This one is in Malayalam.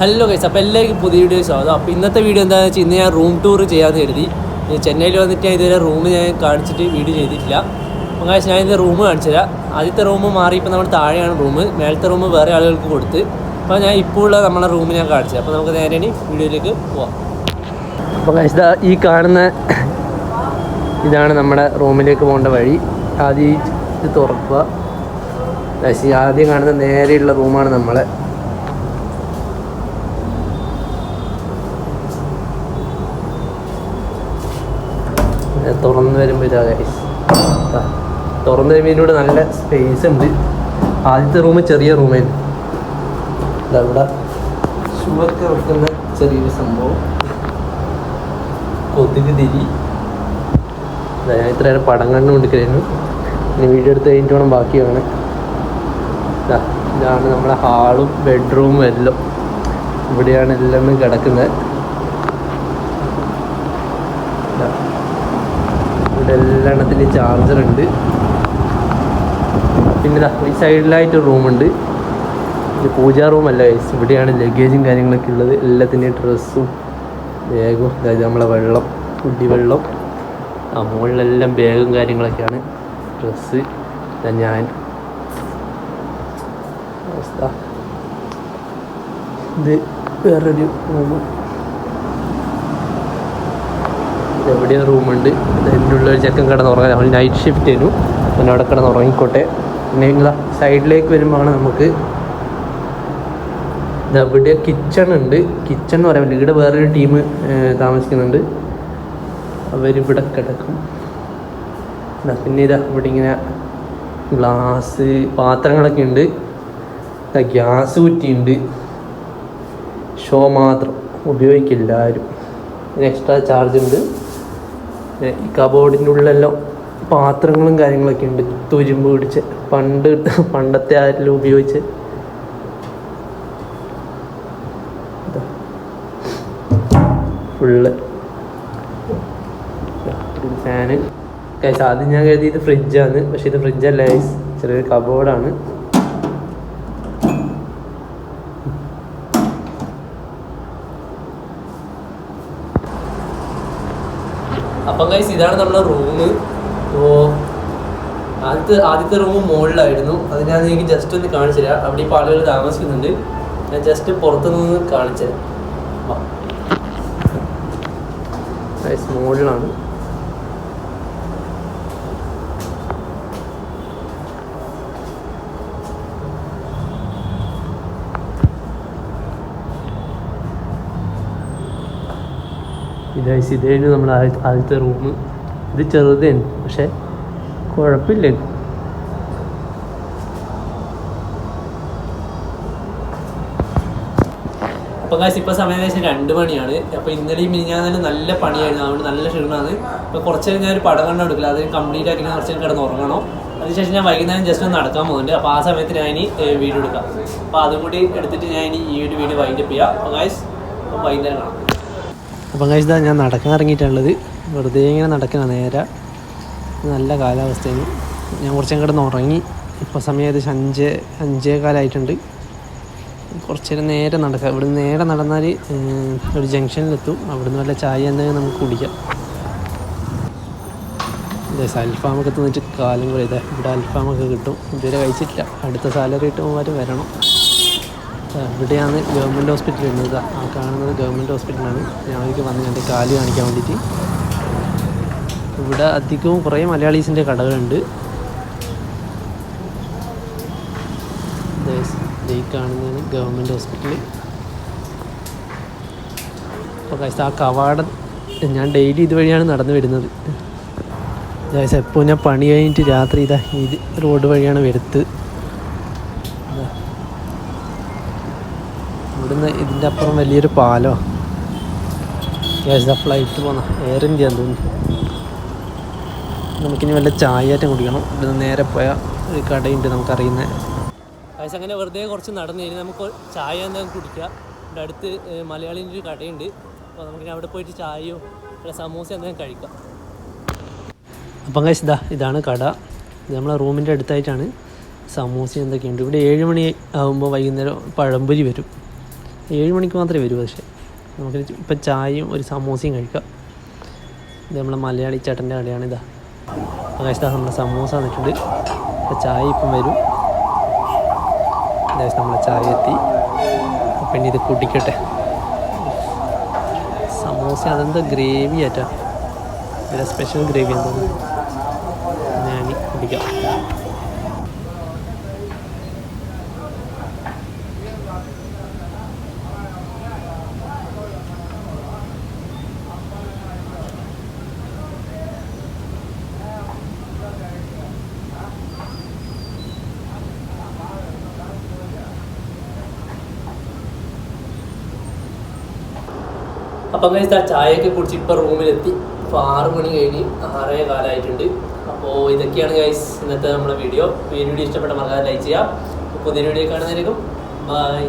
ഹലോ ഗൈസ്, അപ്പോൾ എല്ലാവർക്കും പുതിയ വീഡിയോ സ്വാഗതം. അപ്പോൾ ഇന്നത്തെ വീഡിയോ എന്താണെന്ന് വെച്ചാൽ ഇന്ന് ഞാൻ റൂം ടൂർ ചെയ്യാമെന്ന് കരുതി. ചെന്നൈയിൽ വന്നിട്ട് ഞാൻ ഇതുവരെ റൂം ഞാൻ കാണിച്ചിട്ട് വീഡിയോ ചെയ്തിട്ടില്ല. അപ്പോൾ ഗൈസ് ഞാൻ ഇന്ന് റൂം കാണിച്ചു തരാം. ആദ്യത്തെ റൂം മാറി ഇപ്പോൾ നമ്മൾ താഴെയാണ് റൂം, മേലത്തെ റൂം വേറെ ആളുകൾക്ക് കൊടുത്ത്. അപ്പോൾ ഞാൻ ഇപ്പോൾ ഉള്ള നമ്മളെ റൂം ഞാൻ കാണിച്ചത്. അപ്പോൾ നമുക്ക് നേരെ വീഡിയോയിലേക്ക് പോവാം. അപ്പോൾ ഗൈസ് ഈ കാണുന്ന ഇതാണ് നമ്മുടെ റൂമിലേക്ക് പോകേണ്ട വഴി. ആദ്യം ഇത് തുറക്കുക. ഗൈസ് ആദ്യം കാണുന്ന നേരെയുള്ള റൂമാണ് നമ്മളെ. തുറന്ന് വരുമ്പോൾ ഇതാ ഗൈസ്, തുറന്ന് വരുമ്പോൾ ഇതിലൂടെ നല്ല സ്പേസ് ഉണ്ട്. ആദ്യത്തെ റൂം ചെറിയ റൂമായിരുന്നു. ഇവിടെ ഷൂവൊക്കെ വെക്കുന്ന ചെറിയൊരു സംഭവം, കൊതുക് തിരി. ഞാൻ ഇത്ര നേരം പടം കണ്ടുകൊണ്ടിരിക്കുന്നു. ഇനി വീഡിയോ എടുത്ത് കഴിഞ്ഞിട്ട് വേണം ബാക്കി വേണം. ഇതാണ് നമ്മുടെ ഹാളും ബെഡ്റൂമും എല്ലാം. ഇവിടെയാണ് എല്ലാം കിടക്കുന്നത്. ഇവിടെ എല്ലാത്തിലും ചാർജറുണ്ട്. പിന്നെ ഈ സൈഡിലായിട്ട് റൂമുണ്ട്. ഇത് പൂജാ റൂമല്ല ഗൈസ്, ഇവിടെയാണ് ലഗേജും കാര്യങ്ങളൊക്കെ ഉള്ളത്. എല്ലാത്തിൻ്റെയും ഡ്രസ്സും ബാഗും, അതായത് നമ്മളെ വെള്ളം, കുടിവെള്ളം. മുകളിലെല്ലാം ബാഗും കാര്യങ്ങളൊക്കെയാണ്. ഡ്രസ്സ് ഞാൻ അവസ്ഥ. ഇത് വേറൊരു റൂം. എവിടെയും റൂമുണ്ട്. ഇതിൻ്റെ ഉള്ള ഒരു ചെക്കൻ കിടന്നുറങ്ങാൻ, അവൻ നൈറ്റ് ഷിഫ്റ്റ് ചെയ്യുന്നു. അവൻ അവിടെ കിടന്നുറങ്ങിക്കോട്ടെ. പിന്നെ ഇങ്ങനെ സൈഡിലേക്ക് വരുമ്പോഴാണ് നമുക്ക് ഇതെവിടെ കിച്ചൺ ഉണ്ട്. കിച്ചൺ എന്ന് പറയാൻ പറ്റില്ല, ഇവിടെ വേറൊരു ടീം താമസിക്കുന്നുണ്ട്. അവരിവിടെ കിടക്കും. പിന്നെ ഇതാ ഇവിടെ ഇങ്ങനെ ഗ്ലാസ് പാത്രങ്ങളൊക്കെ ഉണ്ട്. ഗ്യാസ് കുറ്റിയുണ്ട്. ഷോ മാത്രം ഉപയോഗിക്കില്ല ആരും. എക്സ്ട്രാ ചാർജ് ഉണ്ട്. ഈ കബോർഡിൻ്റെ ഉള്ളിലെല്ലാം പാത്രങ്ങളും കാര്യങ്ങളൊക്കെ ഉണ്ട്. തുരുമ്പ് പിടിച്ച് പണ്ടത്തെ ആരെല്ലാം ഉപയോഗിച്ച്. Full fan. ഗൈസ് ആദ്യം ഞാൻ കരുതി ഇത് ഫ്രിഡ്ജാണ്, പക്ഷെ ഇത് ഫ്രിഡ്ജല്ല ഗൈസ്, ചെറിയൊരു കബോർഡാണ്. അപ്പം ഗൈസ് ഇതാണ് നമ്മുടെ റൂം. അപ്പോൾ ആദ്യത്തെ റൂം മുകളിലായിരുന്നു. അത് ഞാൻ എനിക്ക് ജസ്റ്റ് ഒന്ന് കാണിച്ചു തരാം. അവിടെ ഇപ്പോൾ ആളുകൾ താമസിക്കുന്നുണ്ട്. ഞാൻ ജസ്റ്റ് പുറത്തുനിന്ന് കാണിച്ചു തരാം. ഗൈസ് മുകളിലാണ്. ഇതായിരുന്നു നമ്മുടെ ആദ്യത്തെ റൂം. ഇത് ചെറുതാണ്, പക്ഷെ കുഴപ്പമില്ല. അപ്പോൾ ഗൈസ് ഇപ്പോൾ സമയം ഏകദേശം 2 മണിയാണ്. അപ്പോൾ ഇന്നലെയും ഞാൻ തന്നെ നല്ല പണിയായിരുന്നു, അതുകൊണ്ട് നല്ല ക്ഷീണമാണ്. അപ്പോൾ കുറച്ച് നേരം ഞാൻ ഒരു പടം കണ്ടു കൊടുക്കില്ല, അത് കംപ്ലീറ്റ് ആക്കി കുറച്ച് നേരം കിടന്ന് ഉറങ്ങണം. അതിനുശേഷം ഞാൻ വൈകുന്നേരം ജസ്റ്റ് ഒന്ന് നടക്കാൻ പോകുന്നുണ്ട്. അപ്പോൾ ആ സമയത്ത് ഞാൻ ഇനി വീഡിയോ എടുക്കാം. അപ്പോൾ അതും കൂടി എടുത്തിട്ട് ഞാൻ ഇനി ഈ ഒരു വീഡിയോ വൈൻഡപ്പ് ചെയ്യാം. അപ്പോൾ ഗൈസ് വൈകുന്നേരം കാണാം. അപ്പം കഴിച്ചാൽ ഞാൻ നടക്കാൻ ഇറങ്ങിയിട്ടുള്ളത്. വെറുതെ ഇങ്ങനെ നടക്കണം നേരെ. നല്ല കാലാവസ്ഥയാണ്. ഞാൻ കുറച്ച് കിടന്ന് ഉറങ്ങി. ഇപ്പോൾ സമയം ഏകദേശം 5:15 കുറച്ച് നേരം നേരെ നടക്കാം. ഇവിടുന്ന് നേരെ നടന്നാൽ ഒരു ജംഗ്ഷനിലെത്തും. അവിടുന്ന് വല്ല ചായ എന്തെങ്കിലും നമുക്ക് കുടിക്കാം. അൽഫാമൊക്കെ തിന്നിട്ട് കാലം കൂടെ ഇതാ. ഇവിടെ അൽഫാമൊക്കെ കിട്ടും. ഇതുവരെ കഴിച്ചിട്ടില്ല. അടുത്ത സാലറി കിട്ടുമ്പോൾ വരണം. ഇവിടെയാണ് ഗവൺമെൻറ് ഹോസ്പിറ്റൽ വരുന്നത്. ആ കാണുന്നത് ഗവൺമെൻറ് ഹോസ്പിറ്റലാണ്. ഞാൻ എനിക്ക് വന്ന് എൻ്റെ കാല് കാണിക്കാൻ വേണ്ടിയിട്ട്. ഇവിടെ അധികവും കുറേ മലയാളീസിൻ്റെ കടകളുണ്ട്. ഈ കാണുന്നതാണ് ഗവൺമെൻറ് ഹോസ്പിറ്റൽ. അപ്പോൾ ആ കവാടം ഞാൻ ഡെയിലി ഇതുവഴിയാണ് നടന്നു വരുന്നത്. എപ്പോൾ ഞാൻ പണി കഴിഞ്ഞിട്ട് രാത്രി ഇത് റോഡ് വഴിയാണ് വരുന്നത്. ഇവിടുന്ന് ഇതിൻ്റെ അപ്പുറം വലിയൊരു പാലോ ഫ്ലൈറ്റ് പോന്ന എയർ ഇന്ത്യ തോന്നുന്നു. നമുക്കിനി വല്ല ചായയാറ്റം കുടിക്കണം. ഇവിടുന്ന് നേരെ പോയാൽ ഒരു കടയുണ്ട് നമുക്കറിയുന്ന. ഗൈസ് അങ്ങനെ വെറുതെ കുറച്ച് നടന്നു കഴിഞ്ഞാൽ നമുക്ക് ചായ എന്തെങ്കിലും കുടിക്കാം. ഇവിടെ അടുത്ത് മലയാളീൻ്റെ ഒരു കടയുണ്ട്. അപ്പോൾ നമുക്കിനി അവിടെ പോയിട്ട് ചായയോ അല്ല സമൂസ എന്തെങ്കിലും കഴിക്കാം. അപ്പം ഗൈസ് ഇതാണ് കട. ഇത് നമ്മളെ റൂമിൻ്റെ അടുത്തായിട്ടാണ്. സമൂസ എന്തൊക്കെയുണ്ട്. ഇവിടെ 7 മണി ആകുമ്പോൾ വൈകുന്നേരം പഴംപൊരി വരും. 7 മണിക്ക് മാത്രമേ വരൂ. പക്ഷേ നമുക്ക് ഇപ്പം ചായയും ഒരു സമൂസയും കഴിക്കാം. ഇത് നമ്മളെ മലയാളി ചേട്ടൻ്റെ കടയാണ്. ഇതാ നമ്മുടെ സമൂസ വന്നിട്ടുണ്ട്. അപ്പോൾ ചായ ഇപ്പം വരും. നമ്മളെ ചായ എത്തി. അപ്പം ഇനി ഇത് കുടിക്കട്ടെ. സമൂസ അതെന്താ ഗ്രേവി ആയിട്ടാ, ഇവിടെ സ്പെഷ്യൽ ഗ്രേവി ആണെന്ന് തോന്നുന്നു. ഞാൻ കുടിക്കാം. അപ്പം കഴിച്ച ചായയൊക്കെ കുടിച്ച് ഇപ്പം റൂമിലെത്തി. ഇപ്പോൾ 6 മണി കഴിഞ്ഞ് 6:15 അപ്പോൾ ഇതൊക്കെയാണ് ഗൈസ് ഇന്നത്തെ നമ്മുടെ വീഡിയോ ഇഷ്ടപ്പെട്ട മറക്കാതെ ലൈക്ക് ചെയ്യാം. പുതിയ വീഡിയോ കാണുന്നതിനേക്കും ബൈ.